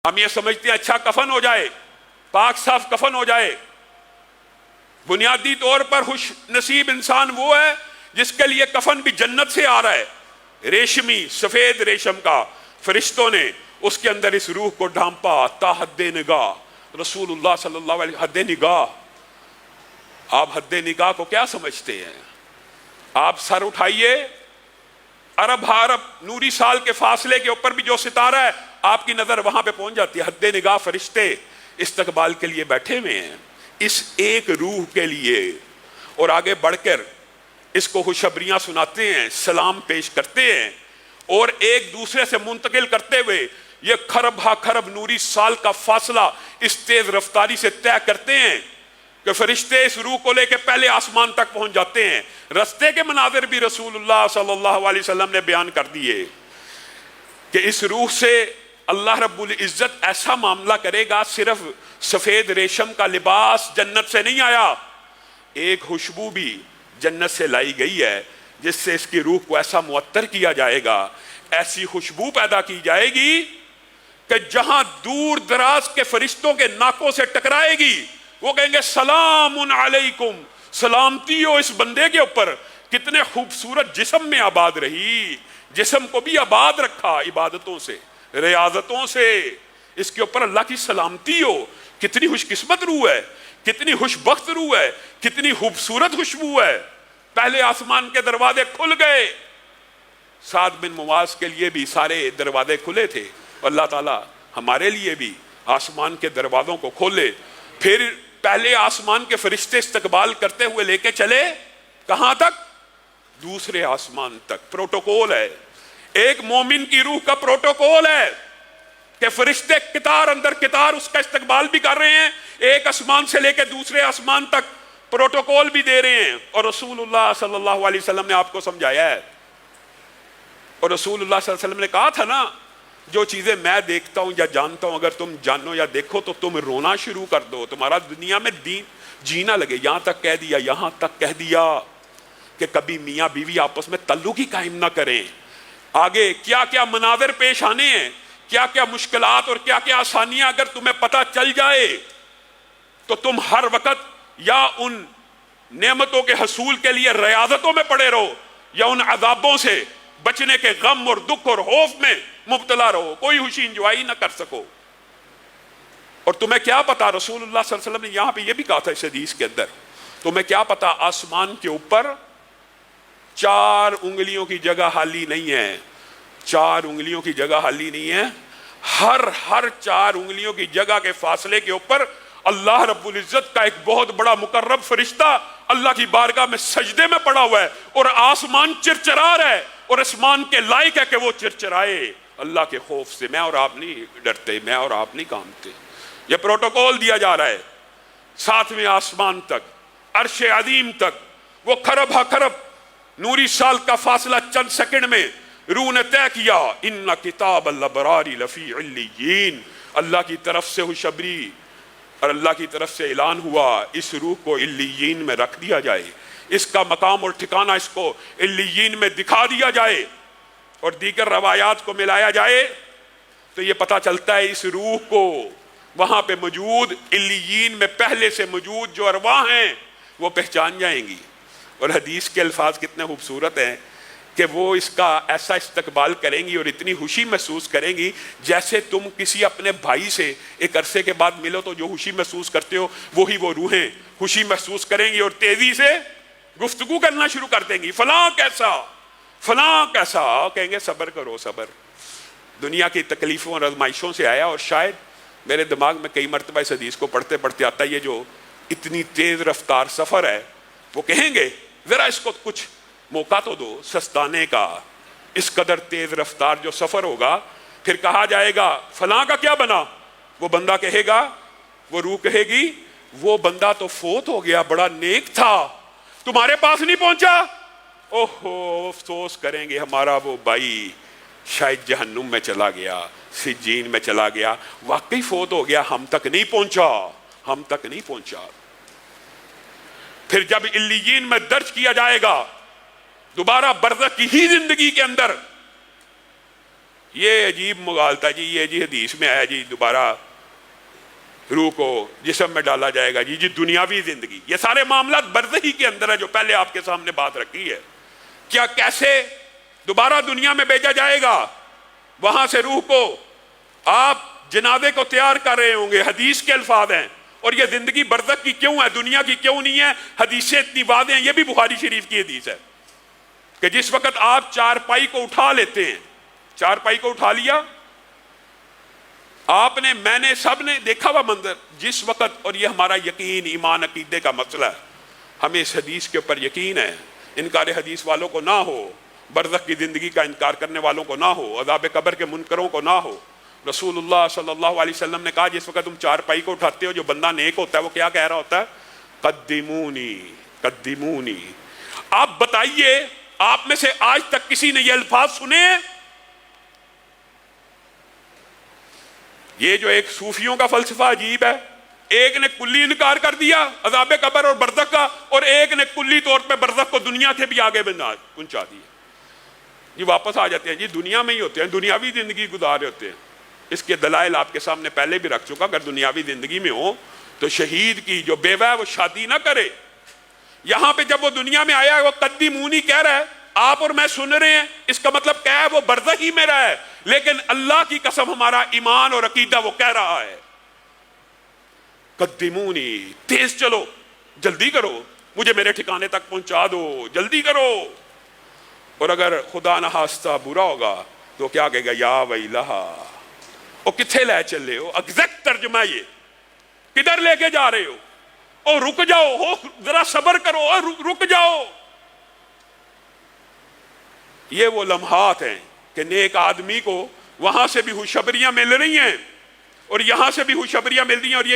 ہم یہ سمجھتے ہیں اچھا کفن ہو جائے، پاک صاف کفن ہو جائے۔ بنیادی طور پر خوش نصیب انسان وہ ہے جس کے لیے کفن بھی جنت سے آ رہا ہے، ریشمی سفید ریشم کا، فرشتوں نے اس کے اندر اس روح کو ڈھانپا تا حد نگاہ۔ رسول اللہ صلی اللہ علیہ وسلم، حد نگاہ، آپ حد نگاہ کو کیا سمجھتے ہیں؟ آپ سر اٹھائیے، ارب ہارب نوری سال کے فاصلے کے اوپر بھی جو ستارہ ہے آپ کی نظر وہاں پہ پہنچ جاتی ہے۔ حد نگاہ فرشتے استقبال کے لیے بیٹھے ہوئے ہیں اس ایک روح کے لیے، اور آگے بڑھ کر اس کو خوشخبریاں سناتے ہیں، سلام پیش کرتے ہیں، اور ایک دوسرے سے منتقل کرتے ہوئے یہ کھرب ہا کھرب نوری سال کا فاصلہ اس تیز رفتاری سے طے کرتے ہیں کہ فرشتے اس روح کو لے کے پہلے آسمان تک پہنچ جاتے ہیں۔ رستے کے مناظر بھی رسول اللہ صلی اللہ علیہ وسلم نے بیان کر دیے کہ اس روح سے اللہ رب العزت ایسا معاملہ کرے گا، صرف سفید ریشم کا لباس جنت سے نہیں آیا، ایک خوشبو بھی جنت سے لائی گئی ہے جس سے اس کی روح کو ایسا معطر کیا جائے گا، ایسی خوشبو پیدا کی جائے گی کہ جہاں دور دراز کے فرشتوں کے ناکوں سے ٹکرائے گی وہ کہیں گے سلام علیکم، سلامتی ہو اس بندے کے اوپر۔ کتنے خوبصورت جسم میں آباد رہی، جسم کو بھی آباد رکھا عبادتوں سے، ریاضتوں سے، اس کے اوپر اللہ کی سلامتی ہو۔ کتنی خوش قسمت روح ہے، کتنی خوش بخت روح ہے، کتنی خوبصورت خوشبو ہے۔ پہلے آسمان کے دروازے کھل گئے، سعد بن معاذ کے لیے بھی سارے دروازے کھلے تھے، اللہ تعالیٰ ہمارے لیے بھی آسمان کے دروازوں کو کھولے۔ پھر پہلے آسمان کے فرشتے استقبال کرتے ہوئے لے کے چلے کہاں تک؟ دوسرے آسمان تک۔ پروٹوکول ہے، ایک مومن کی روح کا پروٹوکول ہے کہ فرشتے قطار اندر قطار اس کا استقبال بھی کر رہے ہیں، ایک آسمان سے لے کے دوسرے آسمان تک پروٹوکول بھی دے رہے ہیں، اور رسول اللہ صلی اللہ علیہ وسلم نے آپ کو سمجھایا ہے۔ اور رسول اللہ صلی اللہ علیہ وسلم نے کہا تھا نا، جو چیزیں میں دیکھتا ہوں یا جانتا ہوں اگر تم جانو یا دیکھو تو تم رونا شروع کر دو، تمہارا دنیا میں جینا لگے۔ یہاں تک کہہ دیا کہ کبھی میاں بیوی آپس میں تعلق ہی قائم نہ کریں۔ آگے کیا کیا مناظر پیش آنے ہیں، کیا کیا مشکلات اور کیا کیا آسانیاں اگر تمہیں پتہ چل جائے تو تم ہر وقت یا ان نعمتوں کے حصول کے لیے ریاضتوں میں پڑے رہو یا ان عذابوں سے بچنے کے غم اور دکھ اور خوف میں مبتلا رہو، کوئی خوشی انجوائے نہ کر سکو۔ اور تمہیں کیا پتا، رسول اللہ صلی اللہ علیہ وسلم نے یہاں پہ یہ بھی کہا تھا اس حدیث کے اندر، تمہیں کیا پتا آسمان کے اوپر 4 انگلیوں کی جگہ خالی نہیں ہے، 4 انگلیوں کی جگہ خالی نہیں ہے، ہر 4 انگلیوں کی جگہ کے فاصلے کے اوپر اللہ رب العزت کا ایک بہت بڑا مقرب فرشتہ اللہ کی بارگاہ میں سجدے میں پڑا ہوا ہے، اور آسمان چرچرا رہا ہے، اور آسمان کے لائق ہے کہ وہ چرچرائے اللہ کے خوف سے۔ میں اور آپ نہیں ڈرتے، میں اور آپ نہیں کانپتے، یہ پروٹوکول دیا جا رہا ہے 7ویں آسمان تک، عرش عظیم تک۔ وہ کھرب ہا کھرب نوری سال کا فاصلہ چند سیکنڈ میں روح نے طے کیا، ان کتاب الابرار لفی علیین، اللہ کی طرف سے خوشخبری اور اللہ کی طرف سے اعلان ہوا اس روح کو علیین میں رکھ دیا جائے، اس کا مقام اور ٹھکانہ اس کو علیین میں دکھا دیا جائے، اور دیگر روایات کو ملایا جائے تو یہ پتہ چلتا ہے اس روح کو وہاں پہ موجود علیین میں پہلے سے موجود جو ارواح ہیں وہ پہچان جائیں گی۔ اور حدیث کے الفاظ کتنے خوبصورت ہیں کہ وہ اس کا ایسا استقبال کریں گی اور اتنی خوشی محسوس کریں گی جیسے تم کسی اپنے بھائی سے ایک عرصے کے بعد ملو تو جو خوشی محسوس کرتے ہو وہی وہ روحیں خوشی محسوس کریں گی، اور تیزی سے گفتگو کرنا شروع کر دیں گی، فلاں کیسا فلاں کیسا، کہیں گے صبر کرو صبر، دنیا کی تکلیفوں اور آزمائشوں سے آیا۔ اور شاید میرے دماغ میں کئی مرتبہ اس حدیث کو پڑھتے پڑھتے آتا ہے یہ جو اتنی تیز رفتار سفر ہے، وہ کہیں گے ذرا اس کو کچھ موقع تو دو سستانے کا، اس قدر تیز رفتار جو سفر ہوگا۔ پھر کہا جائے گا فلاں کا کیا بنا، وہ بندہ کہے گا، وہ روح کہے گی وہ بندہ تو فوت ہو گیا، بڑا نیک تھا، تمہارے پاس نہیں پہنچا، اوہو افسوس کریں گے ہمارا وہ بھائی شاید جہنم میں چلا گیا، سجین میں چلا گیا، واقعی فوت ہو گیا، ہم تک نہیں پہنچا، ہم تک نہیں پہنچا۔ پھر جب علیین میں درج کیا جائے گا دوبارہ برزخ کی ہی زندگی کے اندر یہ عجیب مغالطہ جی، یہ جی حدیث میں آیا جی دوبارہ روح کو جسم میں ڈالا جائے گا جی دنیاوی زندگی. یہ سارے معاملات برزخی کے اندر ہے جو پہلے آپ کے سامنے بات رکھی ہے. کیا کیسے دوبارہ دنیا میں بھیجا جائے گا؟ وہاں سے روح کو آپ جنازے کو تیار کر رہے ہوں گے، حدیث کے الفاظ ہیں. اور یہ زندگی برزخ کی کیوں ہے، دنیا کی کیوں نہیں ہے؟ حدیثیں اتنی واضح ہیں، یہ بھی بخاری شریف کی حدیث ہے کہ جس وقت آپ چارپائی کو اٹھا لیتے ہیں، چارپائی کو اٹھا لیا آپ نے، میں نے، سب نے دیکھا ہوا منظر جس وقت. اور یہ ہمارا یقین، ایمان، عقیدے کا مسئلہ ہے. ہمیں اس حدیث کے اوپر یقین ہے. انکار حدیث والوں کو نہ ہو، برزخ کی زندگی کا انکار کرنے والوں کو نہ ہو، عذاب قبر کے منکروں کو نہ ہو. رسول اللہ صلی اللہ علیہ وسلم نے کہا جس وقت تم چارپائی کو اٹھاتے ہو جو بندہ نیک ہوتا ہے وہ کیا کہہ رہا ہوتا ہے؟ قدمونی قدمونی. آپ بتائیے آپ میں سے آج تک کسی نے یہ الفاظ سنے ہیں؟ یہ جو ایک صوفیوں کا فلسفہ عجیب ہے، ایک نے کلی انکار کر دیا عذاب قبر اور برزخ کا، اور ایک نے کلی طور پہ برزخ کو دنیا سے بھی آگے پہنچا دیا. یہ واپس آ جاتے ہیں جی دنیا میں ہی ہوتے ہیں، دنیاوی زندگی گزارے ہوتے ہیں. اس کے دلائل آپ کے سامنے پہلے بھی رکھ چکا. اگر دنیاوی زندگی میں ہو تو شہید کی جو بیوہ ہے وہ شادی نہ کرے. یہاں پہ جب وہ دنیا میں آیا ہے وہ قدمونی کہہ رہا ہے، آپ اور میں سن رہے ہیں، اس کا مطلب کیا ہے؟ وہ برزخ ہی میں رہا ہے. لیکن اللہ کی قسم ہمارا ایمان اور عقیدہ وہ کہہ رہا ہے قدمونی، تیز چلو، جلدی کرو، مجھے میرے ٹھکانے تک پہنچا دو، جلدی کرو. اور اگر خدا نہ خواستہ برا ہوگا تو کیا کہے گا؟ یا ویلہا. اور کتھے لے چلے ہو؟ ایگزیکٹ ترجمہ یہ، کدھر لے کے جا رہے ہو؟ اور رک جاؤ، ہو ذرا صبر کرو اور رک جاؤ. یہ وہ لمحات ہیں کہ نیک آدمی کو وہاں سے بھی خوشخبریاں مل رہی ہیں اور یہاں سے بھی خوشخبریاں مل رہی ہیں. اور یہ